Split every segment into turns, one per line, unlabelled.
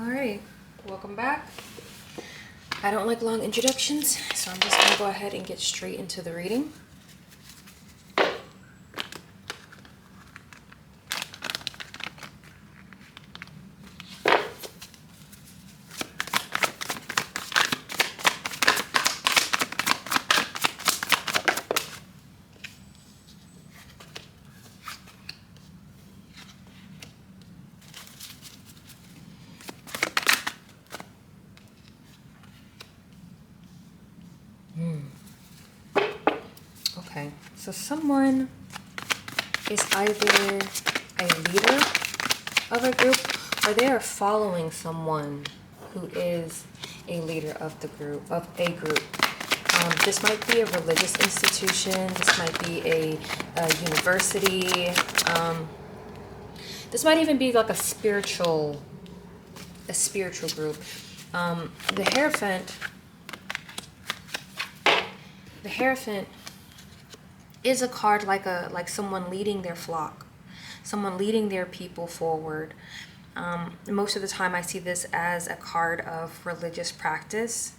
Alrighty, welcome back. I don't like long introductions, so I'm just going to go ahead and get straight into the reading. Okay, so someone is either a leader of a group or they are following someone who is a leader of the group, of a group. This might be a religious institution. This might be a university. This might even be like a spiritual group. The Hierophant is a card like someone leading their flock, someone leading their people forward. Most of the time I see this as a card of religious practice.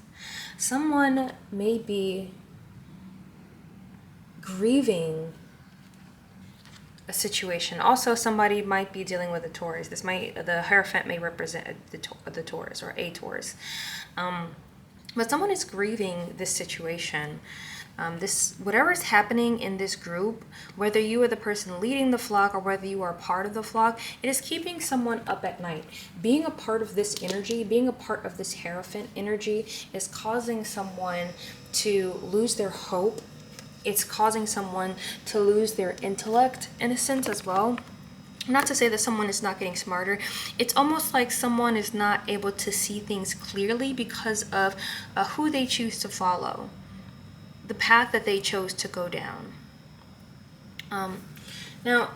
Someone may be grieving a situation. Also, somebody might be dealing with a Taurus. The Hierophant may represent the Taurus or a Taurus. But someone is grieving this situation. Whatever's happening in this group, whether you are the person leading the flock or whether you are part of the flock, it is keeping someone up at night. Being a part of this energy, being a part of this Hierophant energy is causing someone to lose their hope. It's causing someone to lose their intellect in a sense as well. Not to say that someone is not getting smarter. It's almost like someone is not able to see things clearly because of who they choose to follow, the path that they chose to go down. Now,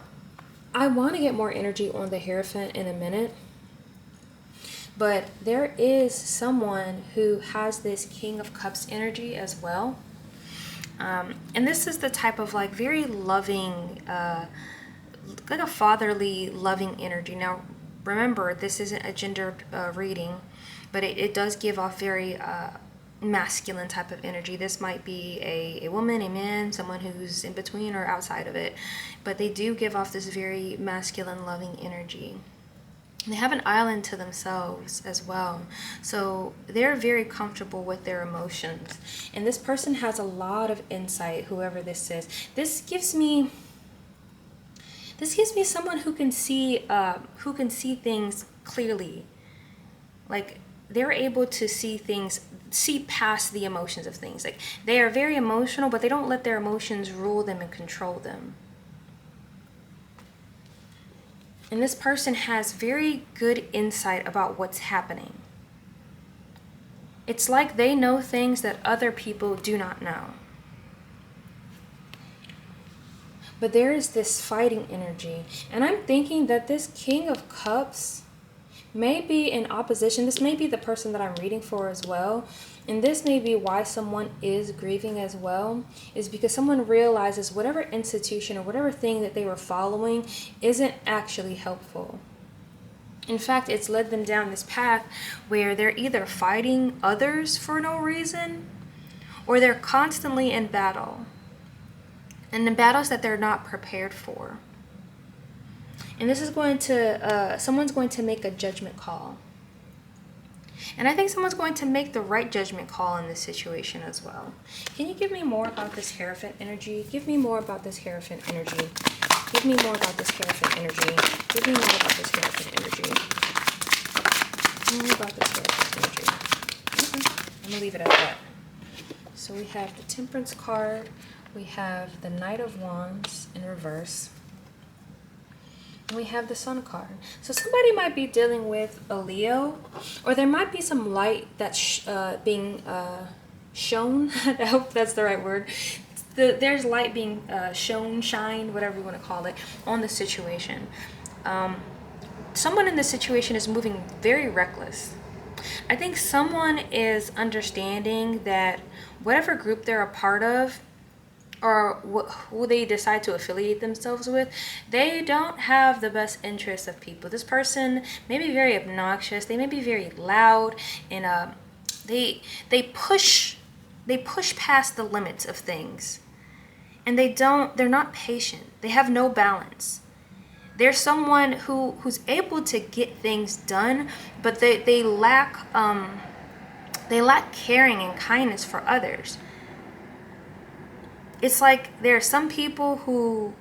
I want to get more energy on the Hierophant in a minute, but there is someone who has this King of Cups energy as well. And this is the type of like very loving, like a fatherly, loving energy. Now, remember, this isn't a gendered reading, but it does give off very masculine type of energy. This might be a woman, a man, someone who's in between or outside of it, but they do give off this very masculine, loving energy. And they have an island to themselves as well, so they're very comfortable with their emotions. And this person has a lot of insight, whoever this is. This gives me someone who can see things clearly. Like, they're able to see past the emotions of things. Like, they are very emotional, but they don't let their emotions rule them and control them. And this person has very good insight about what's happening. It's like they know things that other people do not know. But there is this fighting energy. And I'm thinking that this King of Cups may be in opposition. This may be the person that I'm reading for as well. And this may be why someone is grieving as well, is because someone realizes whatever institution or whatever thing that they were following isn't actually helpful. In fact, it's led them down this path where they're either fighting others for no reason or they're constantly in battle. And in battles that they're not prepared for. And this is going to, someone's going to make a judgment call. And I think someone's going to make the right judgment call in this situation as well. Can you give me more about this Hierophant energy? Give me more about this Hierophant energy. Give me more about this Hierophant energy. Give me more about this Hierophant energy. More about this Hierophant energy. Okay, I'm going to leave it at that. So we have the Temperance card. We have the Knight of Wands in reverse. And we have the Sun card. So somebody might be dealing with a Leo, or there might be some light that's being shown. I hope that's the right word. There's light being shown, shined, whatever you want to call it, on the situation. Someone in this situation is moving very reckless. I think someone is understanding that whatever group they're a part of, or who they decide to affiliate themselves with, they don't have the best interests of people. This person may be very obnoxious. They may be very loud, and they push past the limits of things, and they're not patient. They have no balance. They're someone who's able to get things done, but they lack caring and kindness for others. It's like there are some people who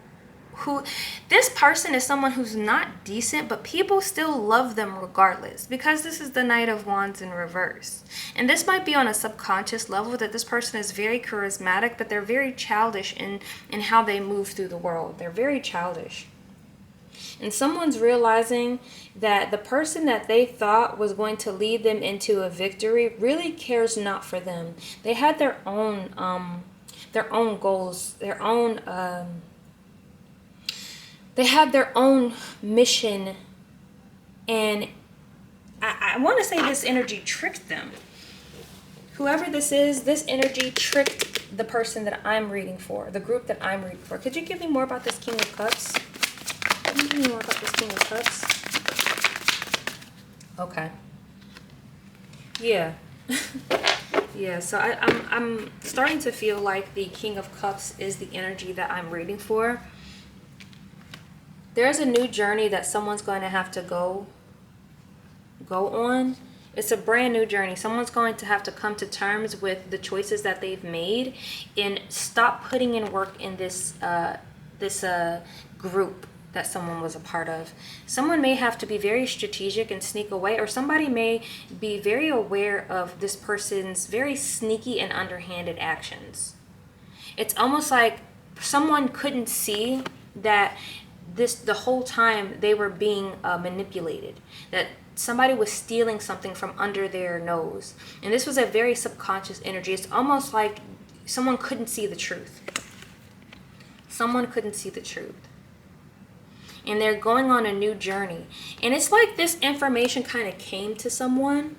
this person is someone who's not decent, but people still love them regardless, because this is the Knight of Wands in reverse. And this might be on a subconscious level, that this person is very charismatic, but they're very childish in how they move through the world. They're very childish. And someone's realizing that the person that they thought was going to lead them into a victory really cares not for them. They had their own goals, they had their own mission, and I want to say this energy tricked them. Whoever this is, this energy tricked the person that I'm reading for, the group that I'm reading for. Could you give me more about this King of Cups? Can you give me more about this King of Cups? Okay. Yeah. Yeah, so I'm starting to feel like the King of Cups is the energy that I'm reading for. There's a new journey that someone's going to have to go on. It's a brand new journey. Someone's going to have to come to terms with the choices that they've made and stop putting in work in this group that someone was a part of. Someone may have to be very strategic and sneak away, or somebody may be very aware of this person's very sneaky and underhanded actions. It's almost like someone couldn't see that the whole time they were being manipulated, that somebody was stealing something from under their nose. And this was a very subconscious energy. It's almost like someone couldn't see the truth. Someone couldn't see the truth. And they're going on a new journey. And it's like this information kind of came to someone.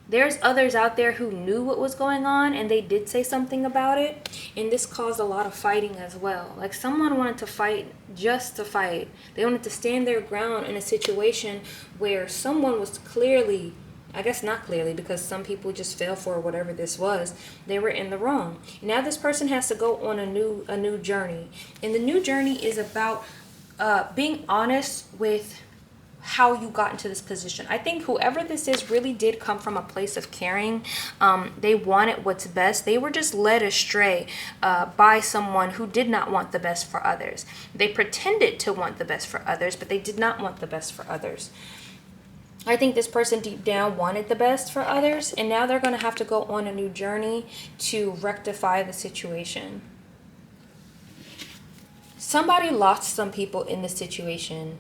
There's others out there who knew what was going on, and they did say something about it. And this caused a lot of fighting as well. Like someone wanted to fight just to fight. They wanted to stand their ground in a situation where someone was clearly, I guess not clearly, because some people just fell for whatever this was. They were in the wrong. Now this person has to go on a new journey. And the new journey is about being honest with how you got into this position. I think whoever this is really did come from a place of caring. They wanted what's best. They were just led astray by someone who did not want the best for others. They pretended to want the best for others, but they did not want the best for others. I think this person deep down wanted the best for others, and now they're going to have to go on a new journey to rectify the situation. Somebody lost some people in this situation,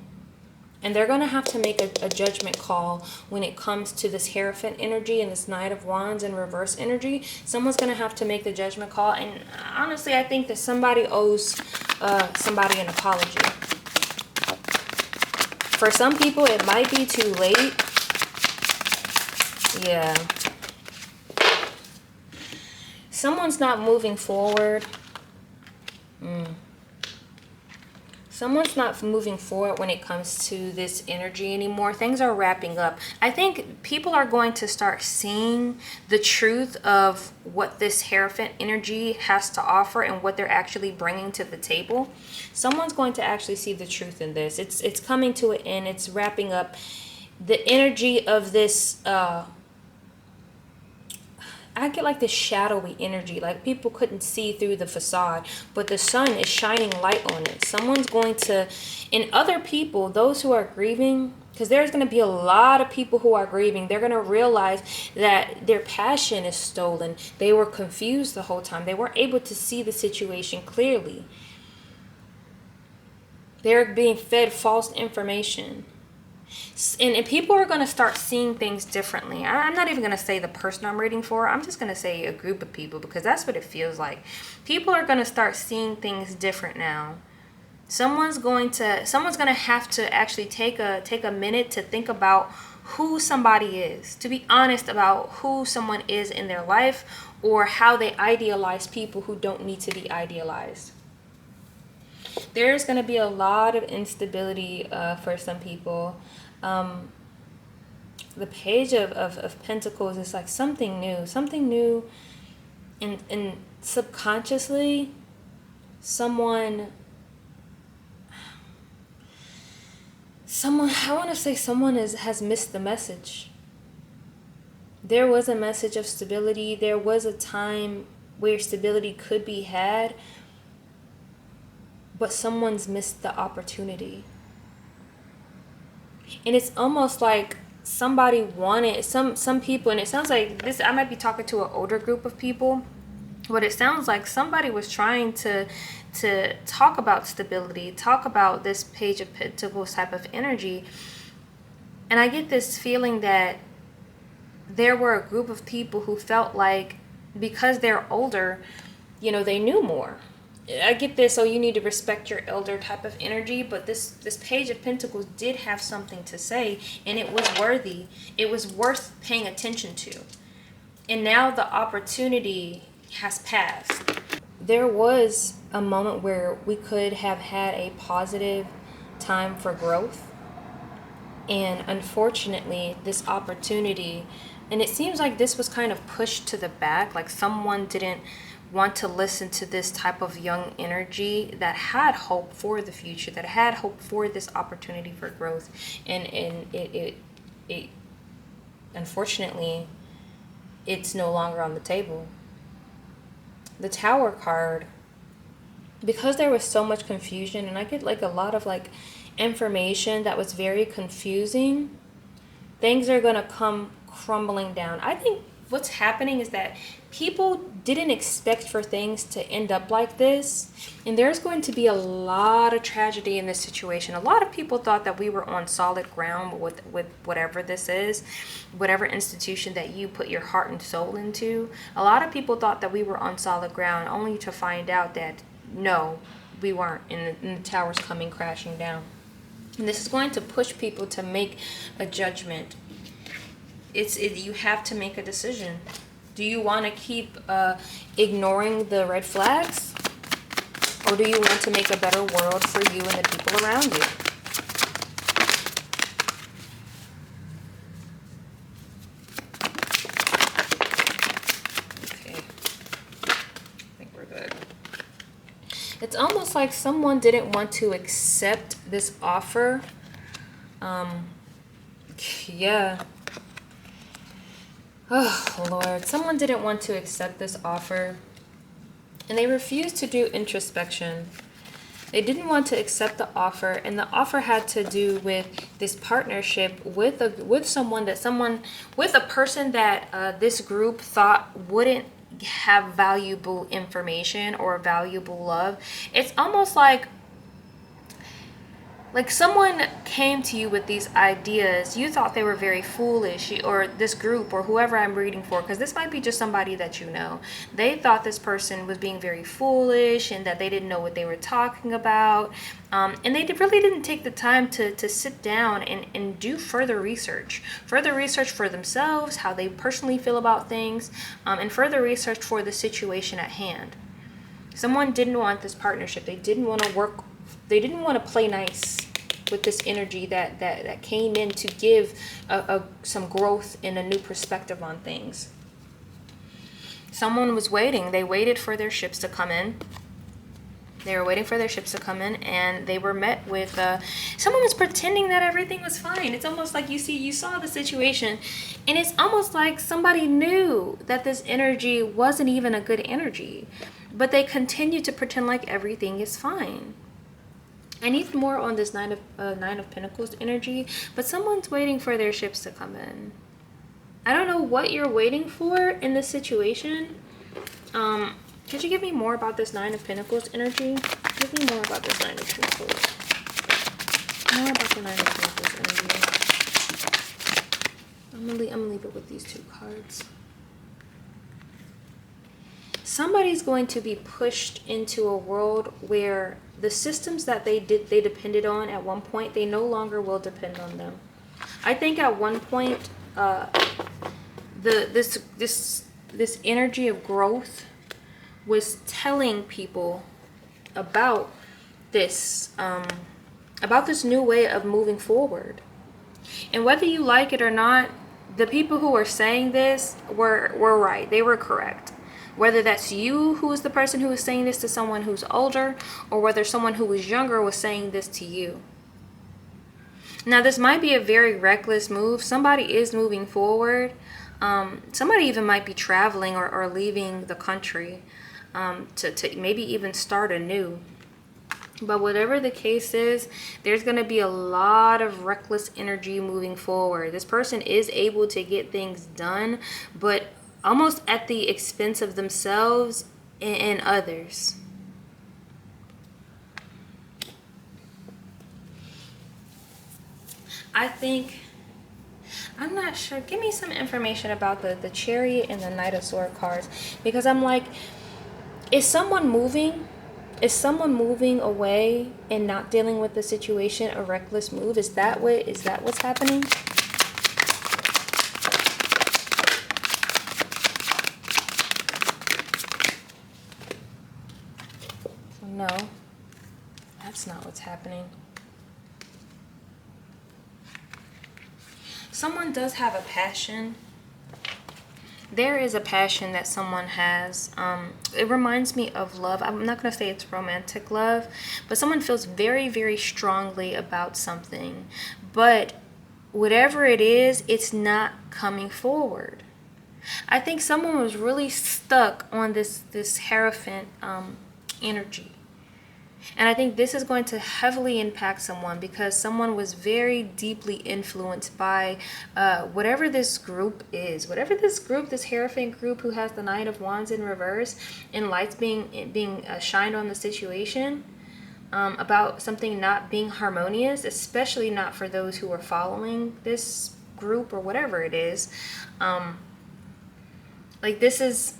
and they're going to have to make a judgment call when it comes to this Hierophant energy and this Knight of Wands and reverse energy. Someone's going to have to make the judgment call, and honestly, I think that somebody owes somebody an apology. For some people, it might be too late. Yeah. Someone's not moving forward. Someone's not moving forward when it comes to this energy anymore. Things are wrapping up. I think people are going to start seeing the truth of what this Hierophant energy has to offer and what they're actually bringing to the table. Someone's going to actually see the truth in this. It's coming to an end. It's wrapping up. The energy of this I get like this shadowy energy, like people couldn't see through the facade, but the sun is shining light on it. Someone's going to, and other people, those who are grieving, because there's going to be a lot of people who are grieving, they're going to realize that their passion is stolen. They were confused the whole time. They weren't able to see the situation clearly. They're being fed false information. And people are going to start seeing things differently. I'm not even going to say the person I'm reading for. I'm just going to say a group of people, because that's what it feels like. People are going to start seeing things different now. Someone's going to have to actually take a minute to think about who somebody is, to be honest about who someone is in their life, or how they idealize people who don't need to be idealized. There's going to be a lot of instability for some people. The page of Pentacles is like something new, and subconsciously, someone, I want to say someone has missed the message. There was a message of stability. There was a time where stability could be had, but someone's missed the opportunity. And it's almost like somebody wanted, some people, and it sounds like this, I might be talking to an older group of people, but it sounds like somebody was trying to talk about stability, talk about this page of Pentacles type of energy. And I get this feeling that there were a group of people who felt like because they're older, you know, they knew more. I get this, oh, you need to respect your elder type of energy, but this page of Pentacles did have something to say, and it was worthy. It was worth paying attention to. And now the opportunity has passed. There was a moment where we could have had a positive time for growth, and unfortunately this opportunity, and it seems like this was kind of pushed to the back, like someone didn't want to listen to this type of young energy that had hope for the future, that had hope for this opportunity for growth, and it unfortunately, it's no longer on the table. The Tower card, because there was so much confusion, and I get like a lot of like information that was very confusing, things are gonna come crumbling down. I think what's happening is that people didn't expect for things to end up like this, and there's going to be a lot of tragedy in this situation. A lot of people thought that we were on solid ground with whatever this is, whatever institution that you put your heart and soul into. A lot of people thought that we were on solid ground, only to find out that no, we weren't, and the tower's coming crashing down. And this is going to push people to make a judgment. You have to make a decision. Do you want to keep ignoring the red flags? Or do you want to make a better world for you and the people around you? Okay. I think we're good. It's almost like someone didn't want to accept this offer. Yeah. Oh, Lord. Someone didn't want to accept this offer, and they refused to do introspection. They didn't want to accept the offer, and the offer had to do with this partnership with a person that this group thought wouldn't have valuable information or valuable love. It's almost like someone came to you with these ideas. You thought they were very foolish, or this group or whoever I'm reading for, because this might be just somebody that you know. They thought this person was being very foolish and that they didn't know what they were talking about. And they really didn't take the time to sit down and do further research for themselves, how they personally feel about things, and further research for the situation at hand. Someone didn't want this partnership. They didn't want to work. They didn't want to play nice with this energy that came in to give some growth and a new perspective on things. Someone was waiting. They waited for their ships to come in. They were waiting for their ships to come in, and they were met with someone was pretending that everything was fine. It's almost like you saw the situation, and it's almost like somebody knew that this energy wasn't even a good energy, but they continue to pretend like everything is fine. I need more on this Nine of Pentacles energy, but someone's waiting for their ships to come in. I don't know what you're waiting for in this situation. Could you give me more about this Nine of Pentacles energy? Give me more about this Nine of Pentacles. More about the Nine of Pentacles energy. I'm gonna leave it with these two cards. Somebody's going to be pushed into a world where the systems that they depended on at one point, they no longer will depend on them. I think at one point, this this energy of growth was telling people about this new way of moving forward. And whether you like it or not, the people who were saying this were right. They were correct. Whether that's you who is the person who is saying this to someone who's older, or whether someone who was younger was saying this to you. Now, this might be a very reckless move. Somebody is moving forward. Somebody even might be traveling or leaving the country to maybe even start anew. But whatever the case is, there's going to be a lot of reckless energy moving forward. This person is able to get things done, but almost at the expense of themselves and others. I'm not sure. Give me some information about the Chariot and the Knight of Swords cards. Because I'm like, is someone moving? Is someone moving away and not dealing with the situation a reckless move? Is that what's happening? No, that's not what's happening. Someone does have a passion. There is a passion that someone has. It reminds me of love. I'm not going to say it's romantic love, but someone feels very, very strongly about something. But whatever it is, it's not coming forward. I think someone was really stuck on this Hierophant energy. And I think this is going to heavily impact someone because someone was very deeply influenced by whatever this group is. Whatever this group, this Hierophant group who has the Knight of Wands in reverse and lights being shined on the situation, about something not being harmonious, especially not for those who are following this group or whatever it is. Like this is...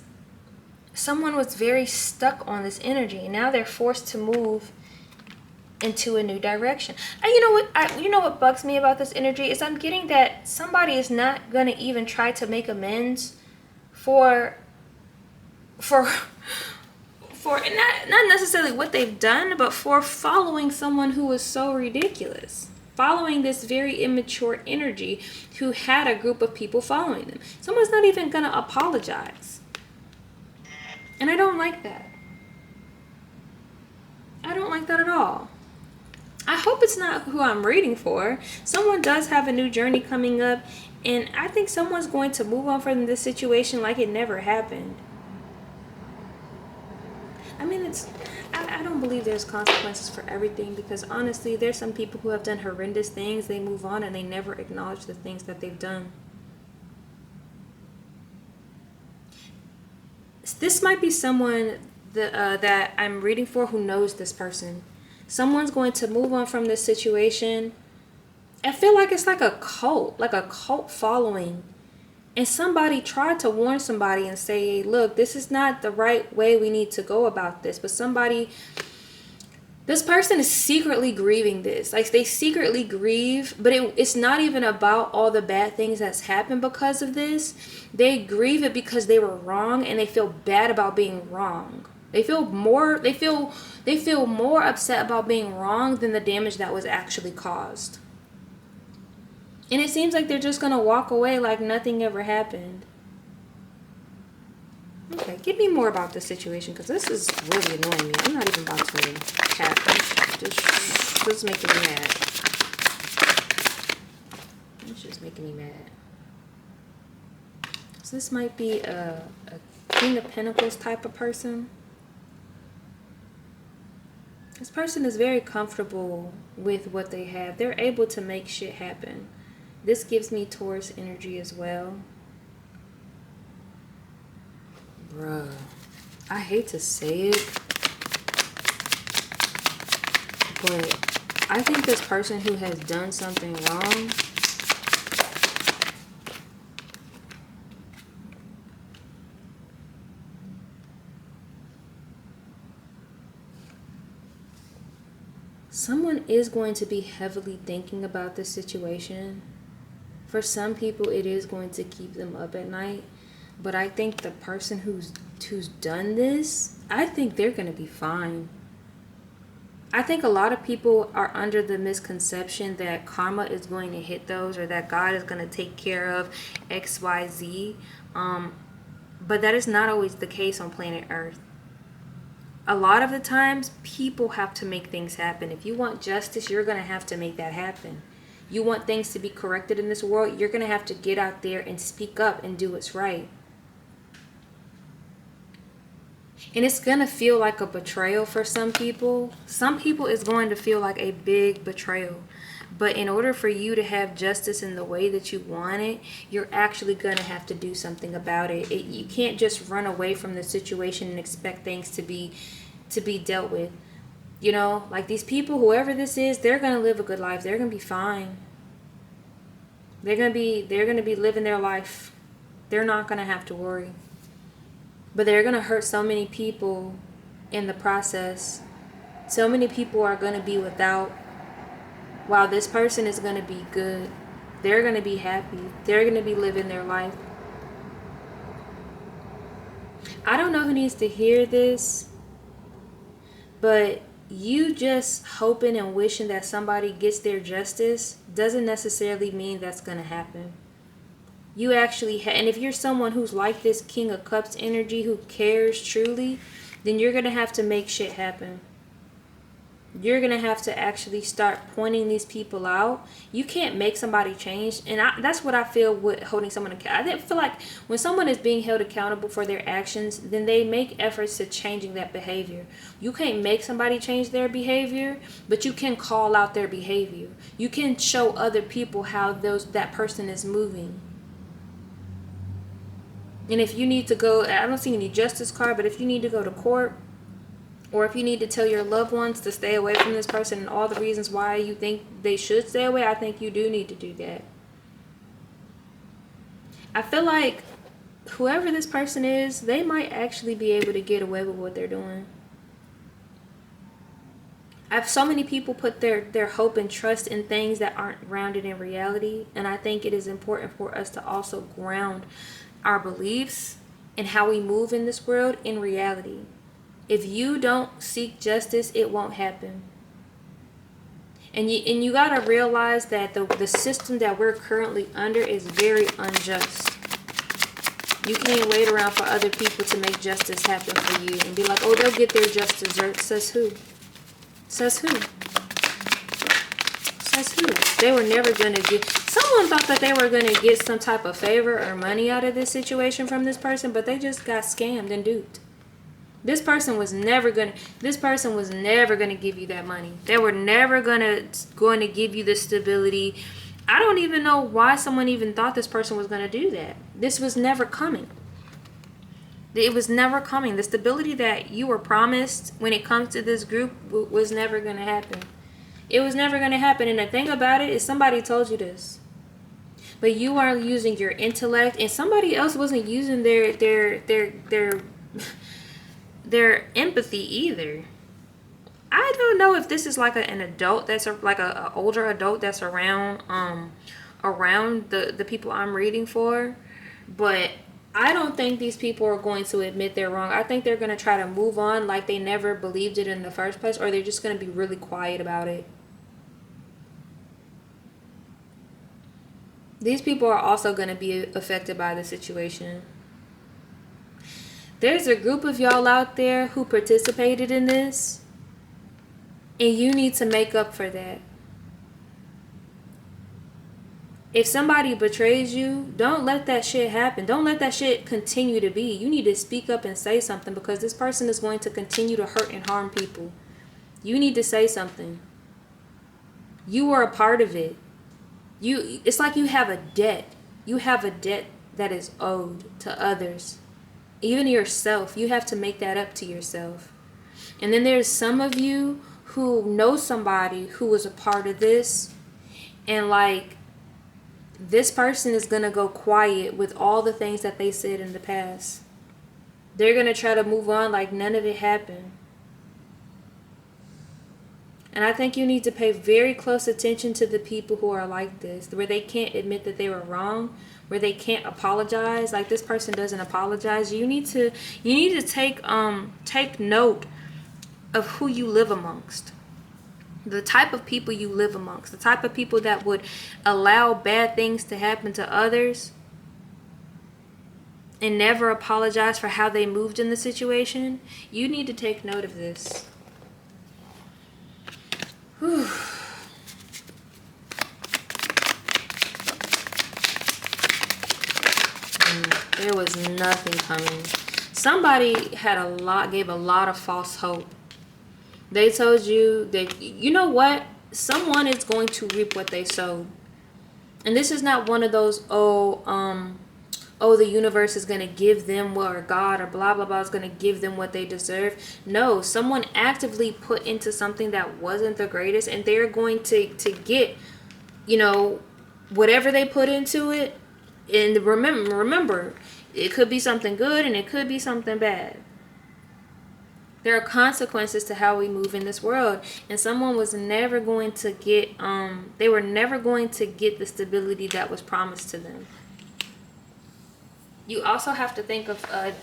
Someone was very stuck on this energy, and now they're forced to move into a new direction. And you know what bugs me about this energy is I'm getting that somebody is not gonna even try to make amends for not necessarily what they've done, but for following someone who was so ridiculous, following this very immature energy who had a group of people following them. Someone's not even gonna apologize. And I don't like that. I don't like that at all. I hope it's not who I'm reading for. Someone does have a new journey coming up, and I think someone's going to move on from this situation like it never happened. I mean, I don't believe there's consequences for everything, because honestly, there's some people who have done horrendous things. They move on and they never acknowledge the things that they've done. This might be someone that I'm reading for who knows this person. Someone's going to move on from this situation. I feel like it's like a cult following. And somebody tried to warn somebody and say, hey, look, this is not the right way we need to go about this. But this person is secretly grieving this. Like, they secretly grieve, but it's not even about all the bad things that's happened because of this. They grieve it because they were wrong, and they feel bad about being wrong. They feel more upset about being wrong than the damage that was actually caused. And it seems like they're just going to walk away like nothing ever happened. Okay, give me more about this situation, because this is really annoying me. I'm not even about to tap. This is making me mad. It's just making me mad. So this might be a King of Pentacles type of person. This person is very comfortable with what they have. They're able to make shit happen. This gives me Taurus energy as well. Bruh, I hate to say it, but I think this person who has done something wrong someone is going to be heavily thinking about this situation. For some people, it is going to keep them up at night. But I think the person who's done this, I think they're going to be fine. I think a lot of people are under the misconception that karma is going to hit those, or that God is going to take care of XYZ. But that is not always the case on planet Earth. A lot of the times, people have to make things happen. If you want justice, you're going to have to make that happen. You want things to be corrected in this world, you're going to have to get out there and speak up and do what's right. And it's going to feel like a betrayal for some people. Some people it's going to feel like a big betrayal. But in order for you to have justice in the way that you want it, you're actually going to have to do something about it. You can't just run away from the situation and expect things to be dealt with. You know, like these people, whoever this is, they're going to live a good life. They're going to be fine. They're going to be living their life. They're not going to have to worry. But they're going to hurt so many people in the process. So many people are going to be without, while this person is going to be good. They're going to be happy. They're going to be living their life. I don't know who needs to hear this, but you just hoping and wishing that somebody gets their justice doesn't necessarily mean that's going to happen. You actually and if you're someone who's like this King of Cups energy, who cares truly, then you're going to have to make shit happen. You're going to have to actually start pointing these people out. You can't make somebody change. And that's what I feel with holding someone accountable. I feel like when someone is being held accountable for their actions, then they make efforts to changing that behavior. You can't make somebody change their behavior, but you can call out their behavior. You can show other people how that person is moving. And if you need to go, I don't see any justice card, but if you need to go to court, or if you need to tell your loved ones to stay away from this person and all the reasons why you think they should stay away, I think you do need to do that. I feel like whoever this person is, they might actually be able to get away with what they're doing. I've so many people put their hope and trust in things that aren't grounded in reality, and I think it is important for us to also ground our beliefs and how we move in this world in reality. If you don't seek justice, it won't happen. And you gotta realize that the system that we're currently under is very unjust. You can't wait around for other people to make justice happen for you and be like, oh, they'll get their just desserts. Says who? Says who? Says who? They were never gonna get. Someone thought that they were gonna get some type of favor or money out of this situation from this person, but they just got scammed and duped. This person was never gonna give you that money. They were never going to give you the stability. I don't even know why someone even thought this person was going to do that. This was never coming. It was never coming. The stability that you were promised when it comes to this group was never going to happen. It was never going to happen. And the thing about it is somebody told you this. But you are using your intellect, and somebody else wasn't using their empathy either. I don't know if this is like an adult that's like a older adult that's around the people I'm reading for, but I don't think these people are going to admit they're wrong. I think they're going to try to move on like they never believed it in the first place, or they're just going to be really quiet about it. These people are also going to be affected by the situation. There's a group of y'all out there who participated in this, and you need to make up for that. If somebody betrays you, don't let that shit happen. Don't let that shit continue to be. You need to speak up and say something, because this person is going to continue to hurt and harm people. You need to say something. You are a part of it. It's like you have a debt. You have a debt that is owed to others. Even yourself, you have to make that up to yourself. And then there's some of you who know somebody who was a part of this, and like this person is going to go quiet with all the things that they said in the past. They're going to try to move on like none of it happened. And I think you need to pay very close attention to the people who are like this, where they can't admit that they were wrong, where they can't apologize. Like this person doesn't apologize. You need to take note of who you live amongst. The type of people you live amongst, the type of people that would allow bad things to happen to others and never apologize for how they moved in the situation. You need to take note of this. Whew. There was nothing coming. Somebody gave a lot of false hope. They told you that, you know what? Someone is going to reap what they sowed. And this is not one of those, the universe is going to give them what, or God or blah, blah, blah is going to give them what they deserve. No, someone actively put into something that wasn't the greatest, and they're going to get, whatever they put into it. And remember, it could be something good and it could be something bad. There are consequences to how we move in this world, and someone was never going to get they were never going to get the stability that was promised to them. You also have to think of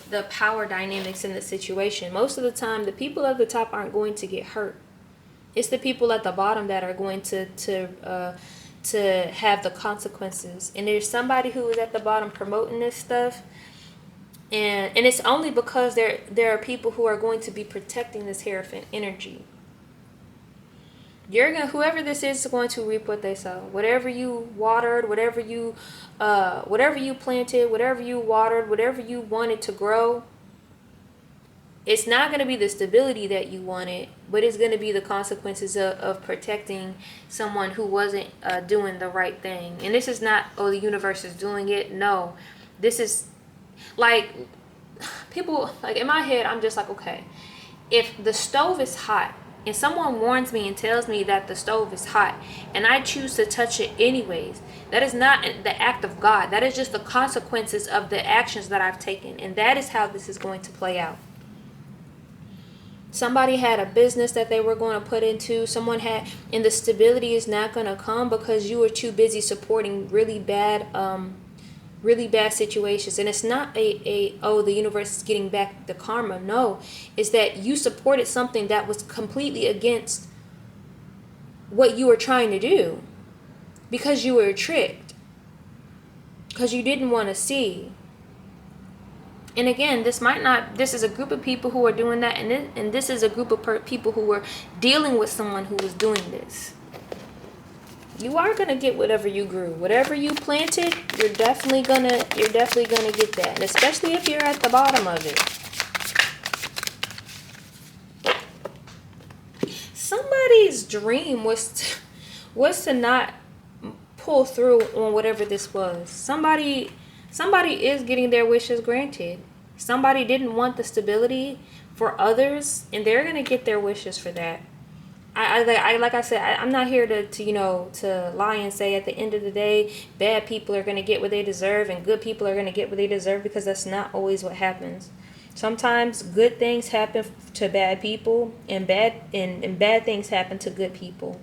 the power dynamics in the situation. Most of the time, the people at the top aren't going to get hurt. It's the people at the bottom that are going to have the consequences. And there's somebody who is at the bottom promoting this stuff. And it's only because there are people who are going to be protecting this Hierophant energy. Whoever this is going to reap what they sow. Whatever you watered, whatever you planted, whatever you watered, whatever you wanted to grow, it's not going to be the stability that you wanted, but it's going to be the consequences of protecting someone who wasn't doing the right thing. And this is not, the universe is doing it. No, this is like people, like in my head, I'm just like, okay, if the stove is hot and someone warns me and tells me that the stove is hot and I choose to touch it anyways, that is not the act of God. That is just the consequences of the actions that I've taken. And that is how this is going to play out. Somebody had a business that they were going to put into. And the stability is not going to come because you were too busy supporting really bad situations. And it's not the universe is getting back the karma. No, it's that you supported something that was completely against what you were trying to do because you were tricked, because you didn't want to see. And again, this is a group of people who are doing that, and this is a group of people who were dealing with someone who was doing this. You are gonna get whatever you grew, whatever you planted. You're definitely gonna get that, and especially if you're at the bottom of it. Somebody's dream was to not pull through on whatever this was. Somebody is getting their wishes granted. Somebody didn't want the stability for others, and they're gonna get their wishes for that. Like I said, I'm not here to lie and say at the end of the day, bad people are gonna get what they deserve and good people are gonna get what they deserve, because that's not always what happens. Sometimes good things happen to bad people, and bad things happen to good people.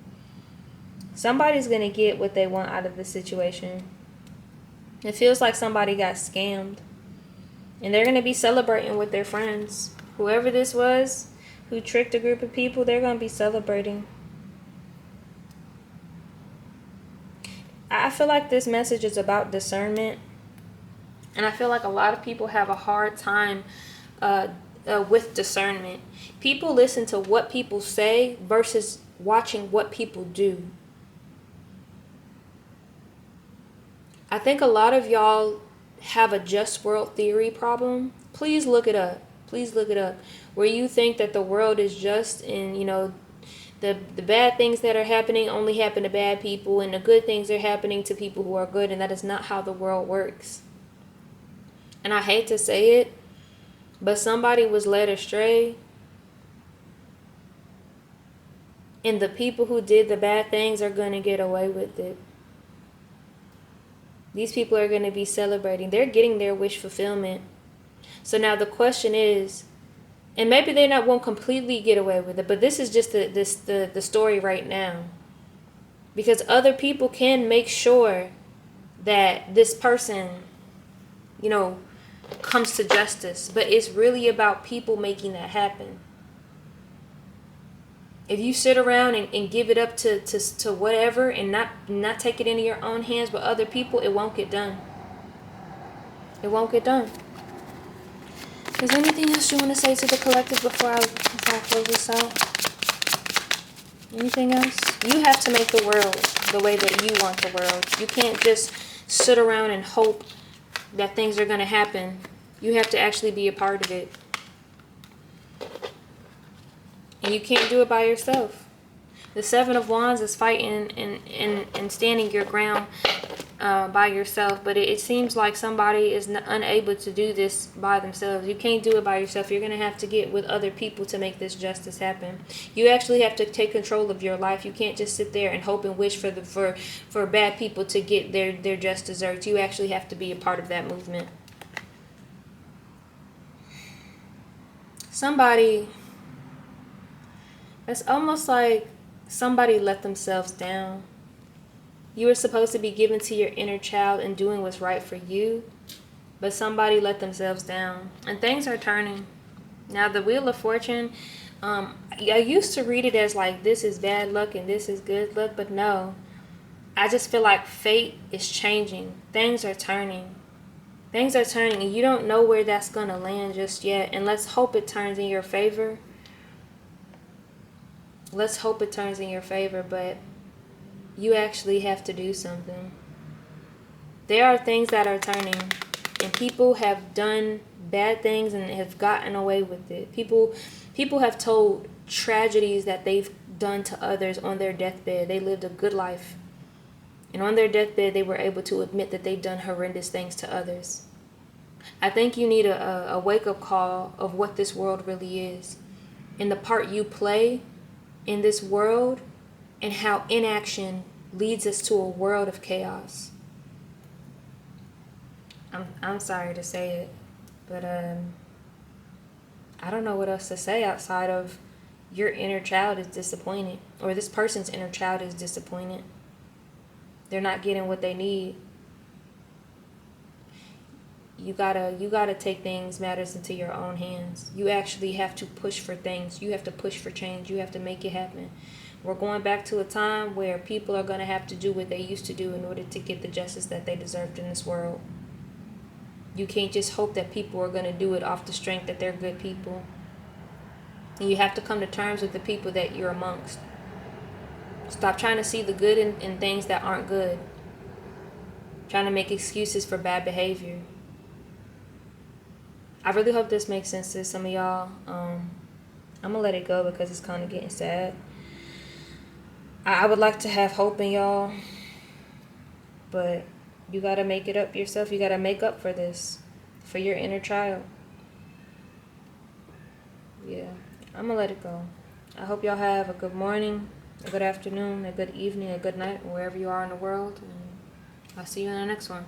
Somebody's gonna get what they want out of the situation. It feels like somebody got scammed, and they're gonna be celebrating with their friends. Whoever this was who tricked a group of people, they're going to be celebrating. I feel like this message is about discernment, and I feel like a lot of people have a hard time with discernment. People listen to what people say versus watching what people do. I think a lot of y'all have a just world theory problem. Please look it up. Where you think that the world is just, and the bad things that are happening only happen to bad people, and the good things are happening to people who are good, and that is not how the world works. And I hate to say it, but somebody was led astray, and the people who did the bad things are going to get away with it. These people are going to be celebrating. They're getting their wish fulfillment. So now the question is, And maybe they won't completely get away with it, but this is just the story right now. Because other people can make sure that this person, comes to justice. But it's really about people making that happen. If you sit around and give it up to whatever and not take it into your own hands with other people, it won't get done. It won't get done. Is there anything else you want to say to the collective before I close this out? Anything else? You have to make the world the way that you want the world. You can't just sit around and hope that things are going to happen. You have to actually be a part of it. And you can't do it by yourself. The Seven of Wands is fighting and standing your ground by yourself. But it seems like somebody is unable to do this by themselves. You can't do it by yourself. You're going to have to get with other people to make this justice happen. You actually have to take control of your life. You can't just sit there and hope and wish for bad people to get their just desserts. You actually have to be a part of that movement. It's almost like somebody let themselves down. You were supposed to be given to your inner child and doing what's right for you, but somebody let themselves down. And things are turning. Now, the Wheel of Fortune, I used to read it as like this is bad luck and this is good luck, but no. I just feel like fate is changing. Things are turning. Things are turning, and you don't know where that's going to land just yet. And let's hope it turns in your favor. Let's hope it turns in your favor, but you actually have to do something. There are things that are turning, and people have done bad things and have gotten away with it. People have told tragedies that they've done to others on their deathbed. They lived a good life. And on their deathbed, they were able to admit that they've done horrendous things to others. I think you need a wake-up call of what this world really is, and the part you play in this world, and how inaction leads us to a world of chaos. I'm sorry to say it, but I don't know what else to say outside of your inner child is disappointed, or this person's inner child is disappointed. They're not getting what they need. You gotta take matters into your own hands. You actually have to push for things. You have to push for change. You have to make it happen. We're going back to a time where people are going to have to do what they used to do in order to get the justice that they deserved in this world. You can't just hope that people are going to do it off the strength that they're good people. And you have to come to terms with the people that you're amongst. Stop trying to see the good in things that aren't good. Trying to make excuses for bad behavior. I really hope this makes sense to some of y'all. I'm going to let it go because it's kind of getting sad. I would like to have hope in y'all, but you got to make it up yourself. You got to make up for this, for your inner child. Yeah, I'm going to let it go. I hope y'all have a good morning, a good afternoon, a good evening, a good night, wherever you are in the world. And I'll see you in the next one.